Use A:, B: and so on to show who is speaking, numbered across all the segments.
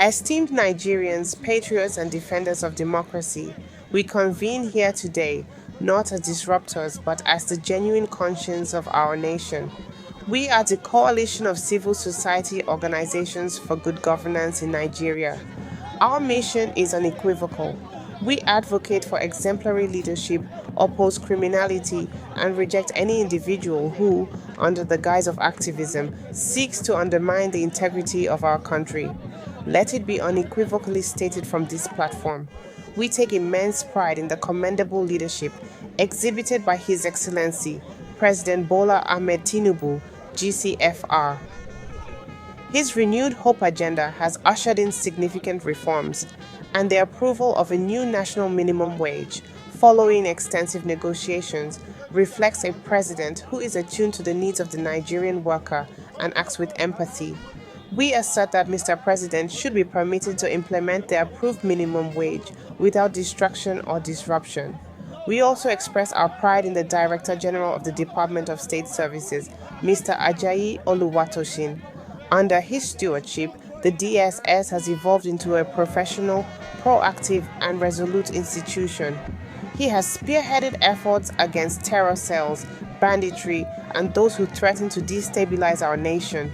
A: Esteemed Nigerians, patriots, and defenders of democracy, we convene here today not as disruptors but as the genuine conscience of our nation. We are the coalition of civil society organizations for good governance in Nigeria. Our mission is unequivocal. We advocate for exemplary leadership, oppose criminality, and reject any individual who, under the guise of activism, seeks to undermine the integrity of our country. Let it be unequivocally stated from this platform. We take immense pride in the commendable leadership exhibited by His Excellency President Bola Ahmed Tinubu, GCFR. His renewed hope agenda has ushered in significant reforms, and the approval of a new national minimum wage, following extensive negotiations, reflects a president who is attuned to the needs of the Nigerian worker and acts with empathy. We assert that Mr. President should be permitted to implement the approved minimum wage without distraction or disruption. We also express our pride in the Director General of the Department of State Services, Mr. Ajayi Oluwatoshin. Under his stewardship, the DSS has evolved into a professional, proactive, and resolute institution. He has spearheaded efforts against terror cells, banditry, and those who threaten to destabilize our nation.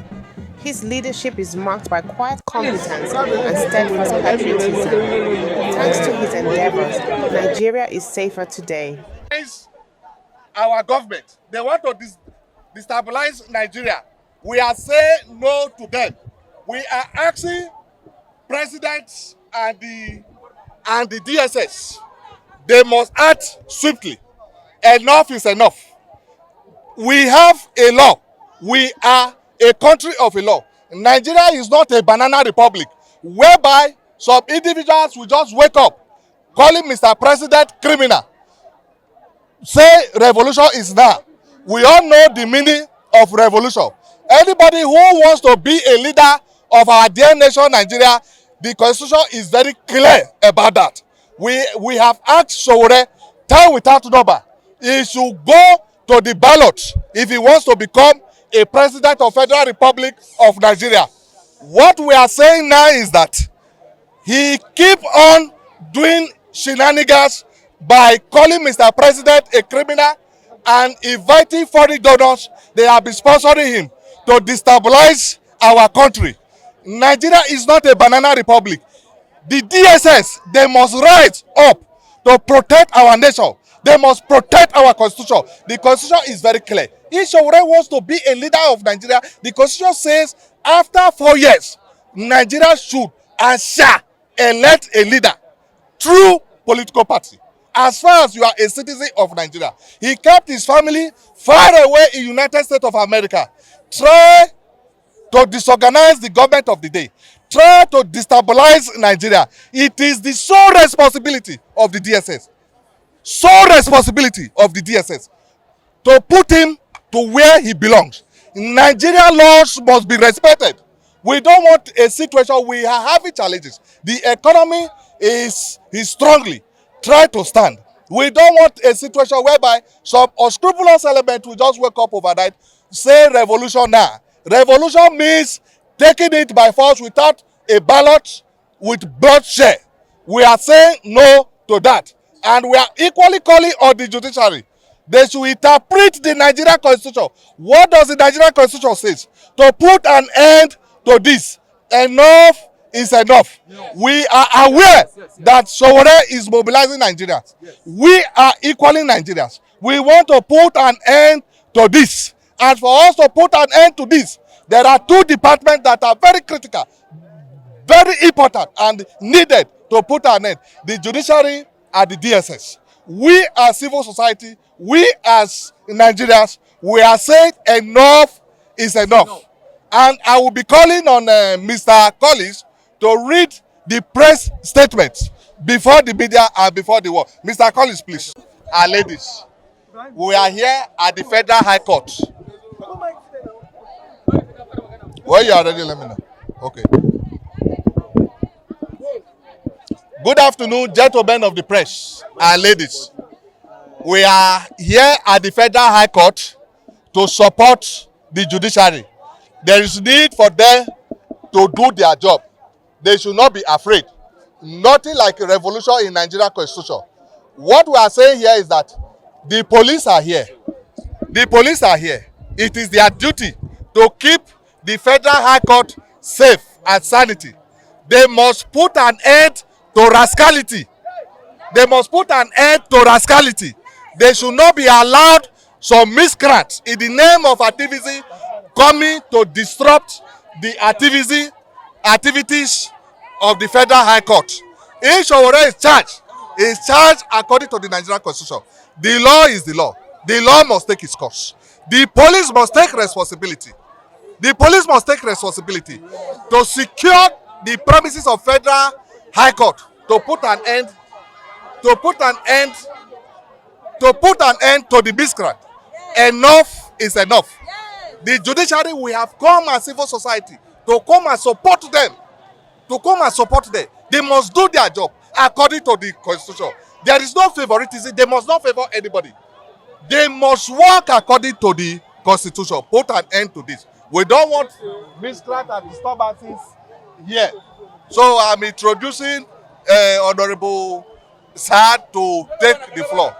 A: His leadership is marked by quiet competence and steadfast patriotism. Thanks to his endeavors, Nigeria is safer today.
B: Our government, they want to destabilize Nigeria. We are saying no to them. We are asking presidents and the DSS, they must act swiftly. Enough is enough. We have a law. We are a country of a law. Nigeria is not a banana republic whereby some individuals will just wake up calling Mr. President criminal. Say revolution is now. We all know the meaning of revolution. Anybody who wants to be a leader of our dear nation Nigeria, the constitution is very clear about that. We have asked Sowore, time without number, he should go to the ballot if he wants to become a president of Federal Republic of Nigeria. What we are saying now is that he keep on doing shenanigans by calling Mr. President a criminal and inviting foreign donors. They have been sponsoring him to destabilize our country. Nigeria is not a banana republic. The DSS, they must rise up to protect our nation. They must protect our constitution. The constitution is very clear. If Sowore wants to be a leader of Nigeria, the constitution says after 4 years, Nigeria should and shall elect a leader through political party. As far as you are a citizen of Nigeria, he kept his family far away in United States of America. Try to disorganize the government of the day. Try to destabilize Nigeria. It is the sole responsibility of the DSS. Sole responsibility of the DSS to put him to where he belongs. Nigerian laws must be respected. We don't want a situation we are having challenges. The economy is strongly try to stand. We don't want a situation whereby some unscrupulous element will just wake up overnight, say revolution now. Revolution means taking it by force without a ballot with bloodshed. We are saying no to that. And we are equally calling on the judiciary. They should interpret the Nigerian constitution. What does the Nigerian constitution say? To put an end to this. Enough is enough. Yes. We are aware that Sowore is mobilizing Nigerians. Yes. We are equally Nigerians. We want to put an end to this. And for us to put an end to this, there are two departments that are very critical, very important, and needed to put an end. The judiciary and the DSS. We as civil society, we as Nigerians, we are saying enough is enough. And I will be calling on Mr. Collins to read the press statements before the media and before the world. Mr. Collins, please. Our ladies, we are here at the Federal High Court. Well, you are ready, let me know. Okay. Good afternoon, gentlemen of the press and ladies. We are here at the Federal High Court to support the judiciary. There is need for them to do their job. They should not be afraid. Nothing like a revolution in Nigeria constitution. What we are saying here is that the police are here. The police are here. It is their duty to keep the Federal High Court safe and sanity. They must put an end to rascality. They must put an end to rascality. They should not be allowed some miscreants in the name of activism coming to disrupt the activities of the Federal High Court. If Sowore is charged according to the Nigerian Constitution. The law is the law. The law must take its course. The police must take responsibility. The police must take responsibility to secure the premises of Federal High Court to put an end to put an end to the miscreant. Enough is enough. The judiciary will have come as civil society to come and support them. They must do their job according to the constitution. There is no favoritism. They must not favor anybody. They must work according to the constitution. Put an end to this. We don't want miscreant and disturbances here. So I'm introducing Honorable Sad to take the floor.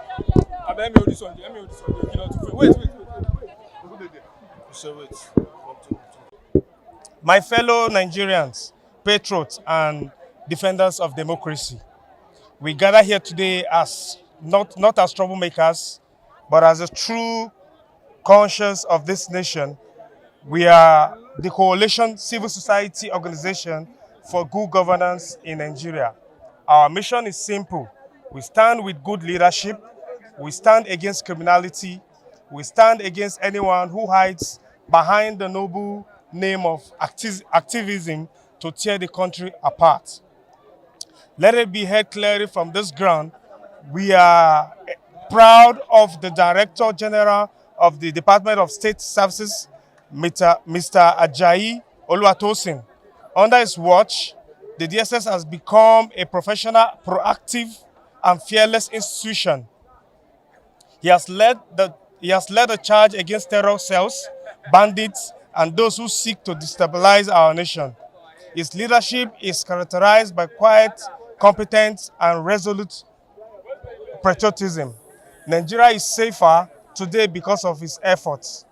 C: My fellow Nigerians, patriots, and defenders of democracy, we gather here today as not as troublemakers, but as a true conscience of this nation. We are the Coalition Civil Society Organization for Good Governance in Nigeria. Our mission is simple. We stand with good leadership. We stand against criminality. We stand against anyone who hides behind the noble name of activism to tear the country apart. Let it be heard clearly from this ground, we are proud of the Director General of the Department of State Services, Mr. Ajayi Oluwatosin. Under his watch, the DSS has become a professional, proactive, and fearless institution. He has led a charge against terror cells, bandits, and those who seek to destabilize our nation. His leadership is characterized by quiet, competence, and resolute patriotism. Nigeria is safer today because of his efforts.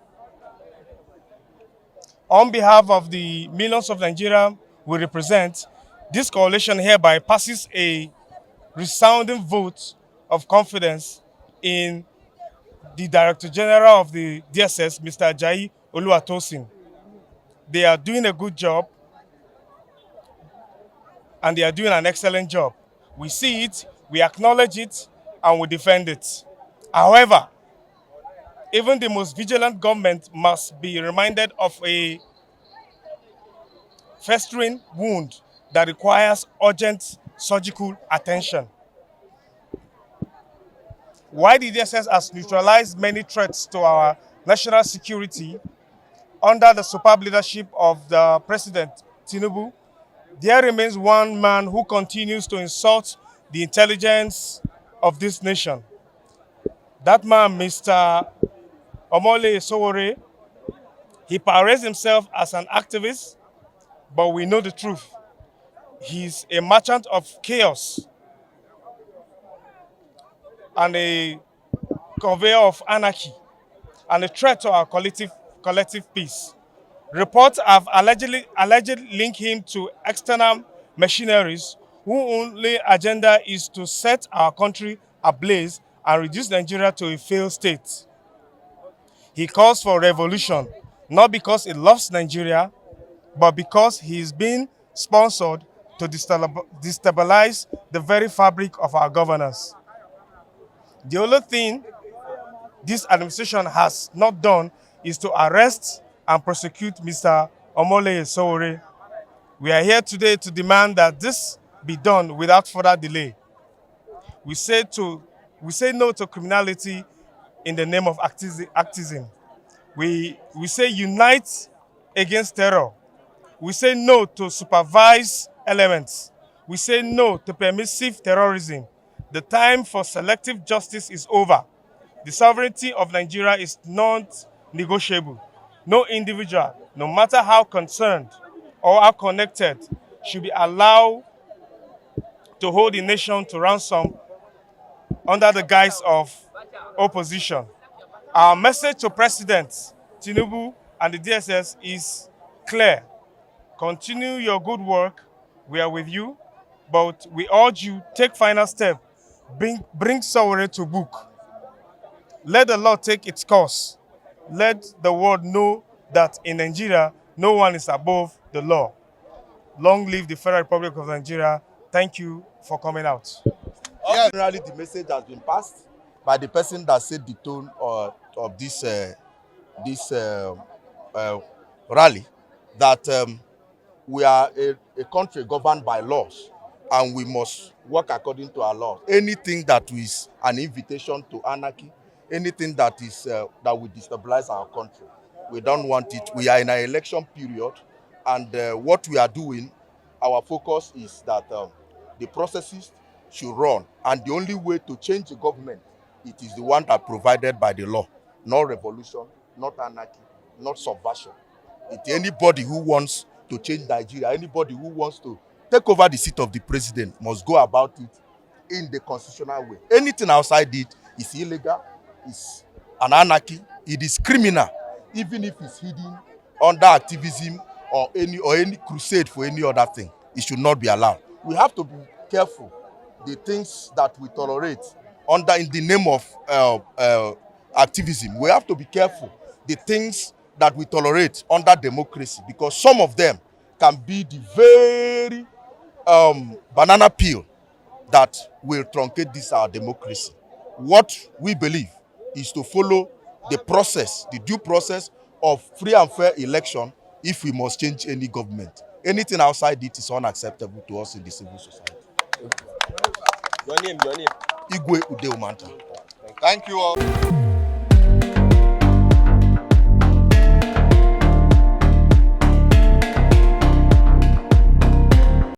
C: On behalf of the millions of Nigerians we represent, this coalition hereby passes a resounding vote of confidence in the Director General of the DSS, Mr. Ajayi Oluwatosin. They are doing a good job, and they are doing an excellent job. We see it, we acknowledge it, and we defend it. However, even the most vigilant government must be reminded of a festering wound that requires urgent surgical attention. While the DSS has neutralized many threats to our national security under the superb leadership of the President Tinubu, there remains one man who continues to insult the intelligence of this nation. That man, Mr. Sowore, he parades himself as an activist, but we know the truth. He's a merchant of chaos and a conveyor of anarchy and a threat to our collective peace. Reports have allegedly linked him to external machineries whose only agenda is to set our country ablaze and reduce Nigeria to a failed state. He calls for revolution, not because he loves Nigeria, but because he is being sponsored to destabilize the very fabric of our governance. The only thing this administration has not done is to arrest and prosecute Mr. Sowore. We are here today to demand that this be done without further delay. We say no to criminality in the name of activism. We say unite against terror. We say no to supervised elements. We say no to permissive terrorism. The time for selective justice is over. The sovereignty of Nigeria is not negotiable. No individual, no matter how concerned or how connected, should be allowed to hold the nation to ransom under the guise of opposition. Our message to President Tinubu and the DSS is clear. Continue your good work. We are with you, but we urge you take final step. Bring Sowore to book. Let the law take its course. Let the world know that in Nigeria, no one is above the law. Long live the Federal Republic of Nigeria. Thank you for coming out.
D: Yeah, generally the message has been passed by the person that set the tone of this rally, that we are a country governed by laws and we must work according to our laws. Anything that is an invitation to anarchy, anything that is that will destabilize our country, we don't want it. We are in an election period, and what we are doing, our focus is that the processes should run, and the only way to change the government, it is the one that provided by the law, not revolution, not anarchy, not subversion. It's anybody who wants to change Nigeria, anybody who wants to take over the seat of the president must go about it in the constitutional way. Anything outside it is illegal, is an anarchy, it is criminal, even if it's hidden under activism or any crusade for any other thing. It should not be allowed. We have to be careful the things that we tolerate under in the name of activism. We have to be careful the things that we tolerate under democracy, because some of them can be the very banana peel that will truncate this our democracy. What we believe is to follow the process, the due process of free and fair election if we must change any government. Anything outside it is unacceptable to us in the civil society.
E: Your name.
D: Igwe Udeumanta.
B: Thank you all.